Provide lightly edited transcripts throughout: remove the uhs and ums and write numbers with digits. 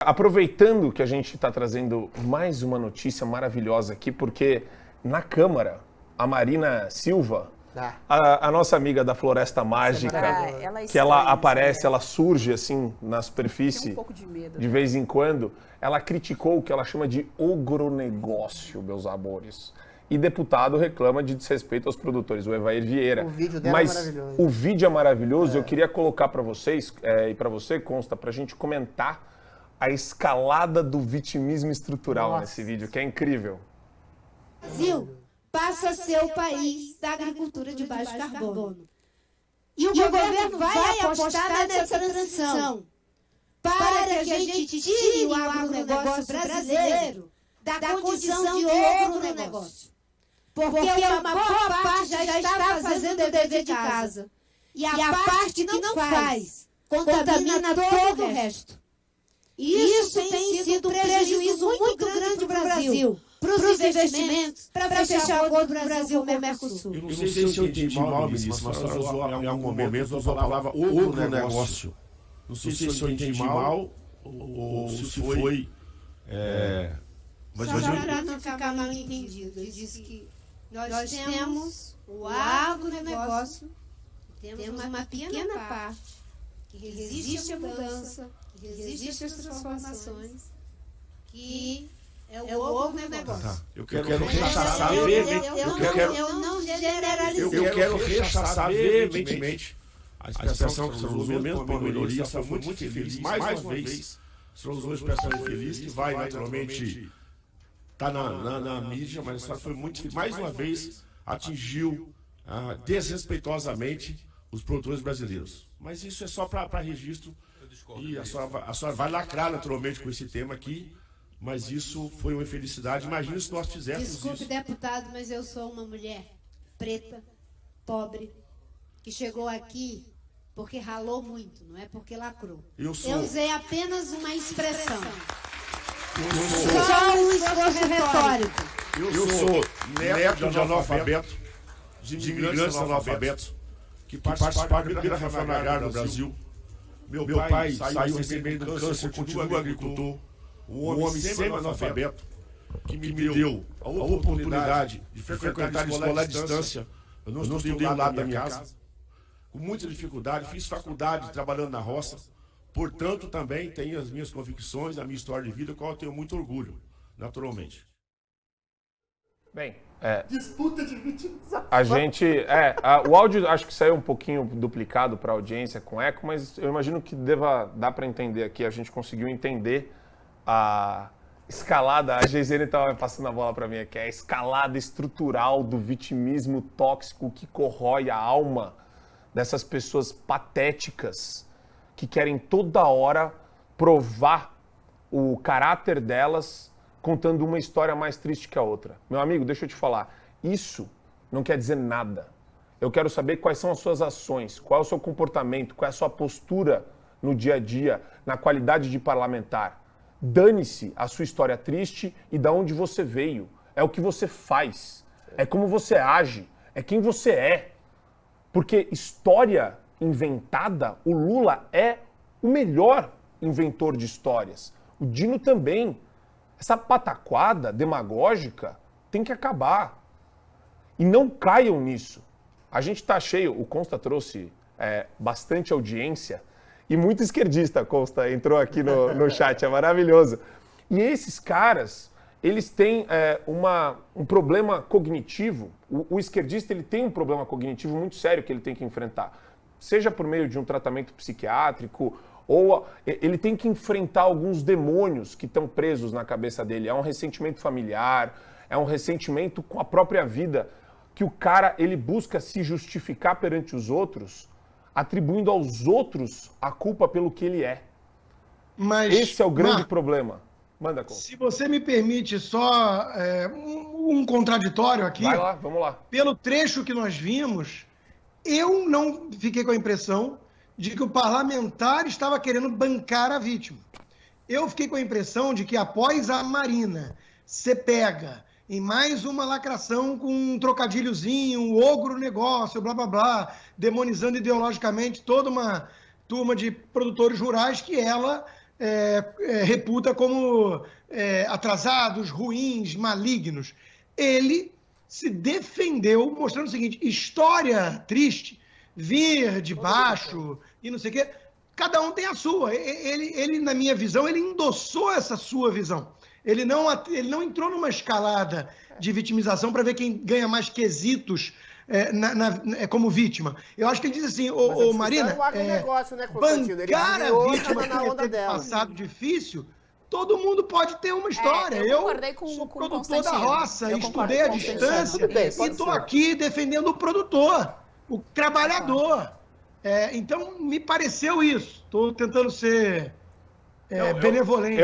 Aproveitando que a gente está trazendo mais uma notícia maravilhosa aqui, porque na Câmara, a Marina Silva, a nossa amiga da Floresta Mágica, que ela aparece, ela surge assim na superfície de vez em quando, ela criticou o que ela chama de ogronegócio, meus amores. E deputado reclama de desrespeito aos produtores, o Evair Vieira. O vídeo dela é maravilhoso. O vídeo é maravilhoso, eu queria colocar para vocês, e para você, Consta, para a gente comentar a escalada do vitimismo estrutural nesse vídeo, que é incrível. Brasil passa a ser o país da agricultura de baixo carbono. E o governo vai apostar nessa transição para que a gente tire o agronegócio brasileiro da condição de agronegócio. Porque uma boa parte já está fazendo o dever de casa. E a parte que não faz contamina todo o resto. E isso tem sido um prejuízo muito grande para o Brasil, para os investimentos, para fechar acordo do Brasil com o Mercosul. Eu não sei se eu entendi mal, ministro, mas a senhora usou em algum momento a palavra agronegócio. Não sei se eu entendi mal ou se foi... Só para não ficar mal entendido, ele disse que nós temos o agronegócio, temos uma pequena parte que resiste à mudança, que resiste às transformações, que é o agronegócio. Eu quero rechaçar veementemente a expressão que o senhor usou, mesmo para a minoria, está muito feliz, mais uma vez, o senhor usou a expressão infeliz, que vai naturalmente estar na mídia, mas a foi muito feliz, mais uma vez atingiu desrespeitosamente os produtores brasileiros. Mas isso é só para registro, e a senhora vai lacrar naturalmente com esse tema aqui, mas isso foi uma infelicidade. Imagina se nós fizéssemos isso. Desculpe, deputado, mas eu sou uma mulher preta, pobre, que chegou aqui porque ralou muito, não é porque lacrou. Eu usei apenas uma expressão. Só um esforço retórico. Eu sou neto de analfabeto, de imigrantes analfabetos, que participaram da primeira reforma agrária no Brasil. Meu pai saiu recebendo câncer, continua agricultor, um homem semi-analfabeto, que me deu a oportunidade de frequentar a escola à distância. Eu não estudei ao lado da minha casa, com muita dificuldade, fiz faculdade trabalhando na roça, portanto também tenho as minhas convicções, a minha história de vida, com a qual eu tenho muito orgulho, naturalmente. Bem, disputa de vitimização. a gente... o áudio acho que saiu um pouquinho duplicado para a audiência com eco, mas eu imagino que dá para entender aqui, a gente conseguiu entender a escalada, a Geisene estava passando a bola para mim aqui, a escalada estrutural do vitimismo tóxico que corrói a alma dessas pessoas patéticas que querem toda hora provar o caráter delas contando uma história mais triste que a outra. Meu amigo, deixa eu te falar, isso não quer dizer nada. Eu quero saber quais são as suas ações, qual é o seu comportamento, qual é a sua postura no dia a dia, na qualidade de parlamentar. Dane-se a sua história triste e de onde você veio. É o que você faz, é como você age, é quem você é. Porque história inventada, o Lula é o melhor inventor de histórias. O Dino também. Essa pataquada demagógica tem que acabar. E não caiam nisso. A gente está cheio, o Consta trouxe bastante audiência, e muito esquerdista, Consta, entrou aqui no chat, é maravilhoso. E esses caras, eles têm um problema cognitivo. O esquerdista ele tem um problema cognitivo muito sério que ele tem que enfrentar. Seja por meio de um tratamento psiquiátrico, ou ele tem que enfrentar alguns demônios que estão presos na cabeça dele. É um ressentimento familiar, é um ressentimento com a própria vida, que o cara ele busca se justificar perante os outros, atribuindo aos outros a culpa pelo que ele é. Mas, esse é o grande problema. Manda, Consta. Se você me permite só um contraditório aqui. Vai lá, vamos lá. Pelo trecho que nós vimos, eu não fiquei com a impressão de que o parlamentar estava querendo bancar a vítima. Eu fiquei com a impressão de que após a Marina ser pega em mais uma lacração com um trocadilhozinho, um ogro negócio, blá, blá, blá, demonizando ideologicamente toda uma turma de produtores rurais, que ela reputa como atrasados, ruins, malignos. Ele se defendeu mostrando o seguinte: história triste, vir de baixo e não sei o quê, cada um tem a sua. Ele, na minha visão, ele endossou essa sua visão. Ele não entrou numa escalada de vitimização para ver quem ganha mais quesitos como vítima. Eu acho que ele diz assim, Marina, bancar a vítima que teve passado difícil, todo mundo pode ter uma história. Eu sou produtor da roça, estudei à distância e estou aqui defendendo o produtor, o trabalhador. Então, me pareceu isso. Estou tentando ser benevolente.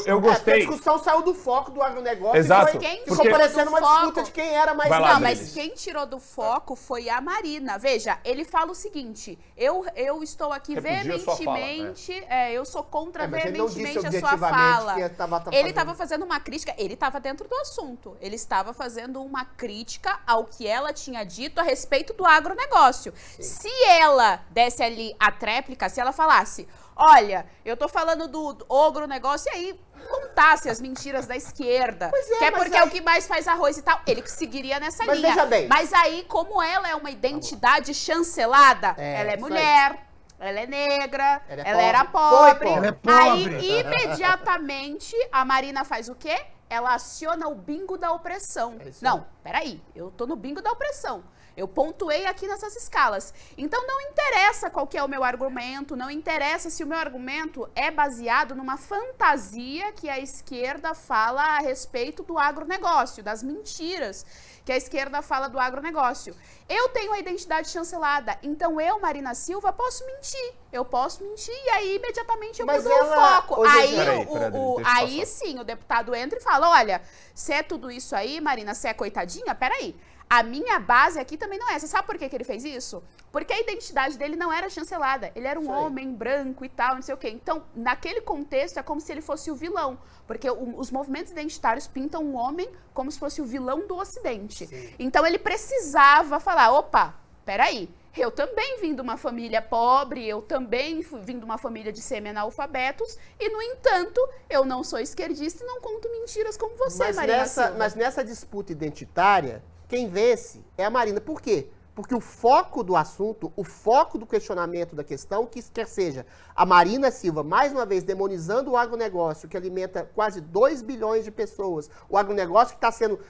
Eu gostei. A discussão saiu do foco do agronegócio. Exato. Ficou parecendo uma disputa de quem era mais... Não, mas quem tirou do foco foi a Marina. Veja, ele fala o seguinte, eu estou aqui veementemente, eu sou contra veementemente a sua fala. Ele estava fazendo uma crítica, ele estava dentro do assunto. Ele estava fazendo uma crítica ao que ela tinha dito a respeito do agronegócio. Sim. Se ela desse ali a tréplica, se ela falasse... Olha, eu tô falando do agronegócio e aí contasse as mentiras da esquerda, que é porque é o que mais faz arroz e tal, ele seguiria nessa linha. Veja bem. Mas aí, como ela é uma identidade chancelada, ela é mulher, ela é negra, ela era pobre. Ela é pobre. Aí, imediatamente, a Marina faz o quê? Ela aciona o bingo da opressão. Não, peraí, eu tô no bingo da opressão. Eu pontuei aqui nessas escalas. Então, não interessa qual que é o meu argumento, não interessa se o meu argumento é baseado numa fantasia que a esquerda fala a respeito do agronegócio, das mentiras que a esquerda fala do agronegócio. Eu tenho a identidade chancelada, então eu, Marina Silva, posso mentir. Eu posso mentir e aí imediatamente eu mudo o foco. Aí sim, o deputado entra e fala, olha, se é tudo isso aí, Marina, se é coitadinha, peraí. A minha base aqui também não é essa. Sabe por que ele fez isso? Porque a identidade dele não era chancelada. Ele era um homem branco e tal, não sei o quê. Então, naquele contexto, é como se ele fosse o vilão. Porque os movimentos identitários pintam um homem como se fosse o vilão do Ocidente. Sim. Então, ele precisava falar, opa, peraí. Eu também vim de uma família pobre, eu também vim de uma família de semi-analfabetos e, no entanto, eu não sou esquerdista e não conto mentiras como você, Marina Silva. Mas nessa disputa identitária, quem vence é a Marina. Por quê? Porque o foco do assunto, o foco do questionamento da questão, que quer seja a Marina Silva, mais uma vez, demonizando o agronegócio, que alimenta quase 2 bilhões de pessoas, o agronegócio que está sendo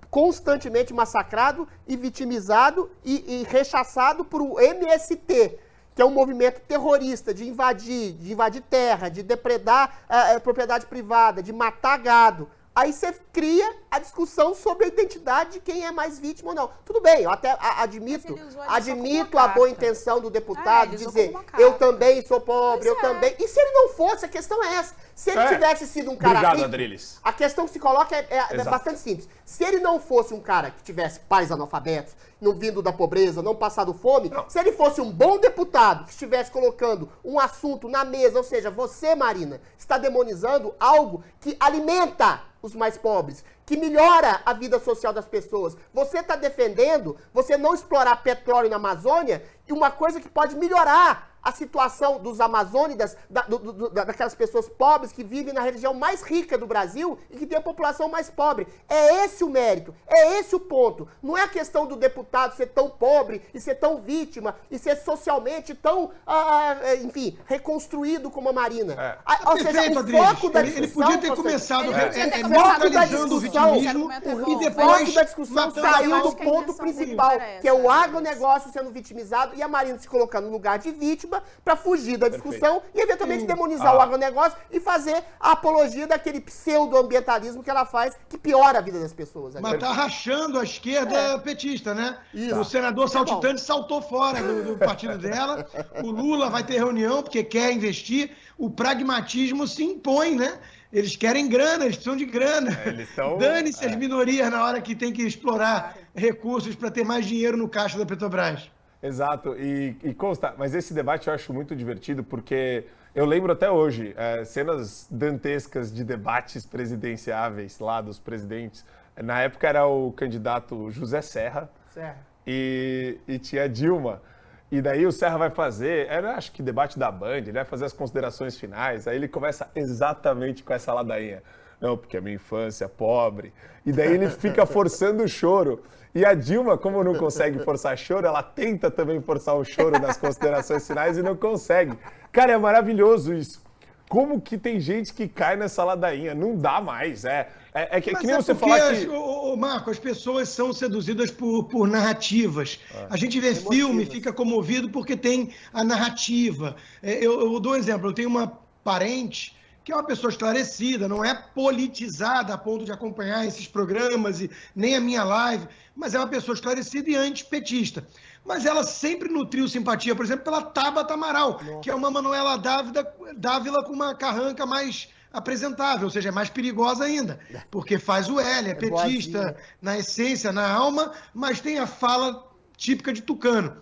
constantemente massacrado e vitimizado e rechaçado por o MST, que é um movimento terrorista de invadir terra, de depredar propriedade privada, de matar gado. Aí você cria a discussão sobre a identidade de quem é mais vítima ou não. Tudo bem, eu até admito a boa intenção do deputado dizer, eu também sou pobre, eu também... E se ele não fosse, a questão é essa. Se ele tivesse sido um cara rico, Adriles. a questão que se coloca é bastante simples. Se ele não fosse um cara que tivesse pais analfabetos, não vindo da pobreza, não passado fome, se ele fosse um bom deputado que estivesse colocando um assunto na mesa, ou seja, você, Marina, está demonizando algo que alimenta os mais pobres, que melhora a vida social das pessoas. Você está defendendo você não explorar petróleo na Amazônia e uma coisa que pode melhorar a situação dos amazônidas, daquelas pessoas pobres que vivem na região mais rica do Brasil e que tem a população mais pobre. É esse o mérito, é esse o ponto. Não é a questão do deputado ser tão pobre e ser tão vítima e ser socialmente tão, enfim, reconstruído como a Marina. Ou seja, o foco da discussão... Ele podia ter começado neutralizando o vitimismo e depois da discussão saiu do ponto principal, que é o agronegócio sendo vitimizado e a Marina se colocando no lugar de vítima para fugir da discussão e eventualmente demonizar o agronegócio e fazer a apologia daquele pseudo-ambientalismo que ela faz, que piora a vida das pessoas. Mas tá rachando a esquerda petista, né? Isso. O senador saltitante saltou fora do partido dela, o Lula vai ter reunião porque quer investir, o pragmatismo se impõe, né? Eles querem grana, eles precisam de grana. Dane-se as minorias na hora que tem que explorar recursos para ter mais dinheiro no caixa da Petrobras. Exato, e consta, mas esse debate eu acho muito divertido porque eu lembro até hoje cenas dantescas de debates presidenciáveis lá dos presidentes. Na época era o candidato José Serra. E tinha Dilma. E daí o Serra vai fazer, acho que debate da Band, ele vai fazer as considerações finais, aí ele começa exatamente com essa ladainha. Não, porque a minha infância pobre. E daí ele fica forçando o choro. E a Dilma, como não consegue forçar choro, ela tenta também forçar o choro nas considerações finais e não consegue. Cara, é maravilhoso isso. Como que tem gente que cai nessa ladainha? Não dá mais. Que nem você falar que... Marco, as pessoas são seduzidas por narrativas. A gente vê filme e fica comovido porque tem a narrativa. Eu dou um exemplo. Eu tenho uma parente que é uma pessoa esclarecida, não é politizada a ponto de acompanhar esses programas e nem a minha live, mas é uma pessoa esclarecida e antipetista. Mas ela sempre nutriu simpatia, por exemplo, pela Tabata Amaral, que é uma Manuela Dávila com uma carranca mais apresentável, ou seja, é mais perigosa ainda, porque faz o L, é petista boazinha. Na essência, na alma, mas tem a fala típica de tucano.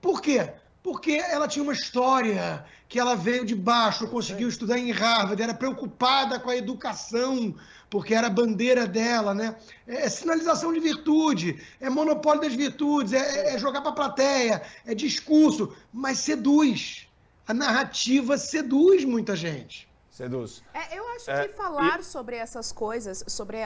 Por quê? Porque ela tinha uma história que ela veio de baixo, conseguiu estudar em Harvard, era preocupada com a educação, porque era a bandeira dela, né? É sinalização de virtude, é monopólio das virtudes, é jogar para a plateia, é discurso, mas seduz. A narrativa seduz muita gente. Seduz. Eu acho que falar sobre essas coisas, sobre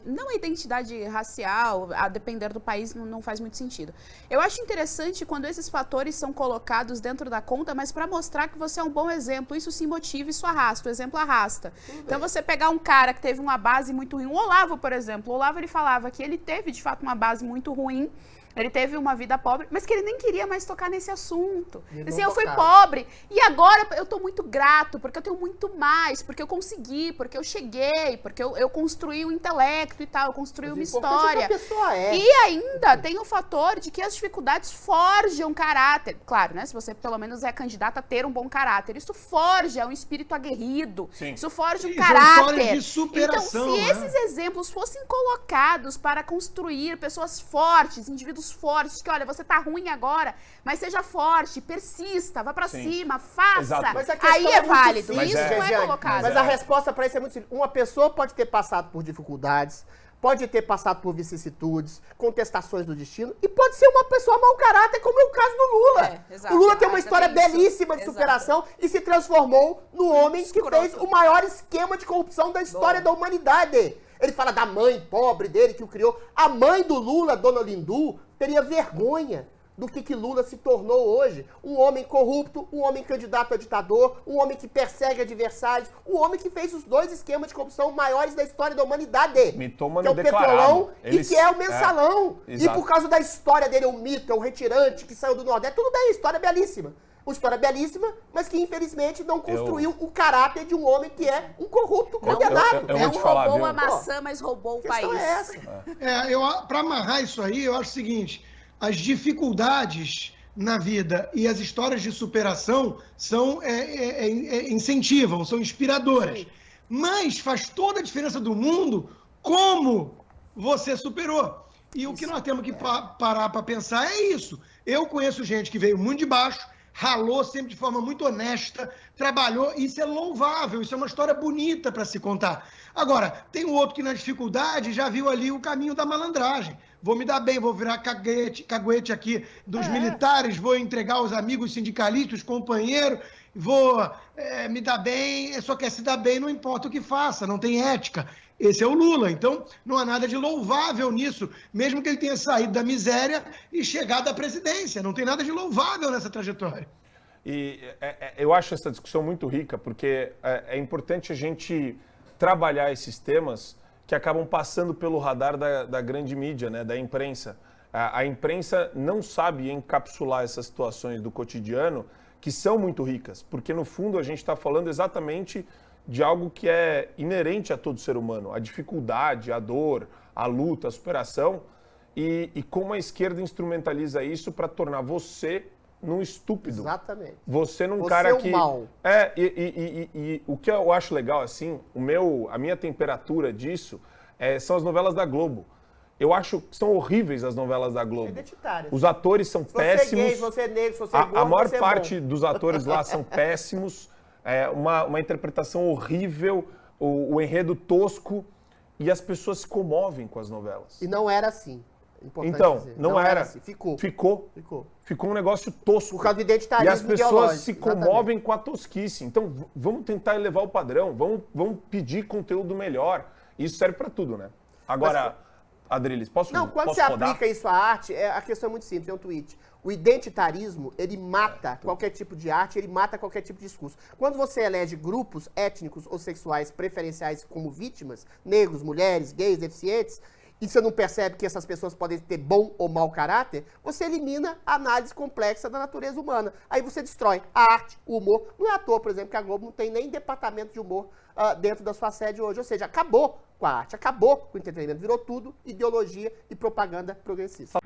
não a identidade racial, a depender do país, não faz muito sentido. Eu acho interessante quando esses fatores são colocados dentro da conta, mas para mostrar que você é um bom exemplo. Isso se motiva, isso arrasta, o exemplo arrasta. Então você pegar um cara que teve uma base muito ruim, o Olavo, por exemplo. O Olavo, ele falava que ele teve, de fato, uma base muito ruim. Ele teve uma vida pobre, mas que ele nem queria mais tocar nesse assunto. Assim, eu fui pobre e agora eu tô muito grato, porque eu tenho muito mais, porque eu consegui, porque eu cheguei, porque eu construí um intelecto e tal, eu construí uma história. É que a pessoa é. E ainda tem o fator de que as dificuldades forjam caráter. Claro, né? Se você pelo menos é candidata a ter um bom caráter. Isso forja um espírito aguerrido. Sim. Isso forja um São caráter. histórias de superação, Então, se esses exemplos fossem colocados para construir pessoas fortes, indivíduos fortes, que olha, você tá ruim agora, mas seja forte, persista, vá pra cima, faça. Exato. Mas a questão Aí é muito válido. simples, Isso não é Regiane. colocado. Mas a resposta para isso é muito simples. Uma pessoa pode ter passado por dificuldades, pode ter passado por vicissitudes, contestações do destino, e pode ser uma pessoa mau caráter, como é o caso do Lula. Exato. O Lula tem uma história Também isso. belíssima de superação e se transformou no homem que fez o maior esquema de corrupção da história da humanidade. Ele fala da mãe pobre dele, que o criou. A mãe do Lula, Dona Lindu, teria vergonha do que Lula se tornou hoje. Um homem corrupto, um homem candidato a ditador, um homem que persegue adversários, um homem que fez os dois esquemas de corrupção maiores da história da humanidade. Mitômano que é o declarado. Petrolão Eles- e que é o Mensalão. E exato. por causa da história dele, é um mito, é um retirante que saiu do Nordeste. Tudo bem, história belíssima. Uma história belíssima, mas que infelizmente não construiu o caráter de um homem que é um corrupto condenado. eu vou Não te falar, roubou viu? a maçã, mas roubou o A questão país. é essa. Para amarrar isso aí, eu acho o seguinte: as dificuldades na vida e as histórias de superação são incentivam, são inspiradoras. Mas faz toda a diferença do mundo como você superou. E o que nós temos que parar para pensar é isso. Eu conheço gente que veio muito de baixo, ralou sempre de forma muito honesta, trabalhou, isso é louvável, isso é uma história bonita para se contar. Agora, tem um outro que na dificuldade já viu ali o caminho da malandragem. Vou me dar bem, vou virar caguete aqui dos militares, vou entregar aos amigos sindicalistas, companheiros, vou me dar bem, só quer se dar bem, não importa o que faça, não tem ética. Esse é o Lula, então não há nada de louvável nisso, mesmo que ele tenha saído da miséria e chegado à presidência, não tem nada de louvável nessa trajetória. E eu acho essa discussão muito rica, porque é importante a gente trabalhar esses temas que acabam passando pelo radar da grande mídia, né, da imprensa. A imprensa não sabe encapsular essas situações do cotidiano que são muito ricas, porque no fundo a gente está falando exatamente de algo que é inerente a todo ser humano, a dificuldade, a dor, a luta, a superação, e como a esquerda instrumentaliza isso para tornar você num estúpido. Exatamente. Você num Você cara é o que... mal. E o que eu acho legal, assim, a minha temperatura disso são as novelas da Globo. Eu acho que são horríveis as novelas da Globo. Identitárias. Os atores são péssimos. Você é gay, você é negro, você é gordo, A maior você é parte bom. dos atores lá são péssimos. Uma interpretação horrível, o enredo tosco, e as pessoas se comovem com as novelas. E não era assim. Importante Então, dizer. não era. Assim. Ficou. Ficou um negócio tosco. Por causa do identitarismo E as pessoas ideológico, se exatamente. comovem com a tosquice. Então, vamos tentar elevar o padrão, vamos pedir conteúdo melhor. Isso serve para tudo, né? Agora, Adriles, posso Não, quando posso você rodar? aplica isso à arte, a questão é muito simples, é um tweet. O identitarismo, ele mata qualquer tipo de arte, ele mata qualquer tipo de discurso. Quando você elege grupos étnicos ou sexuais preferenciais como vítimas, negros, mulheres, gays, deficientes, e você não percebe que essas pessoas podem ter bom ou mau caráter, você elimina a análise complexa da natureza humana. Aí você destrói a arte, o humor. Não é à toa, por exemplo, que a Globo não tem nem departamento de humor dentro da sua sede hoje. Ou seja, acabou com a arte, acabou com o entretenimento. Virou tudo ideologia e propaganda progressista.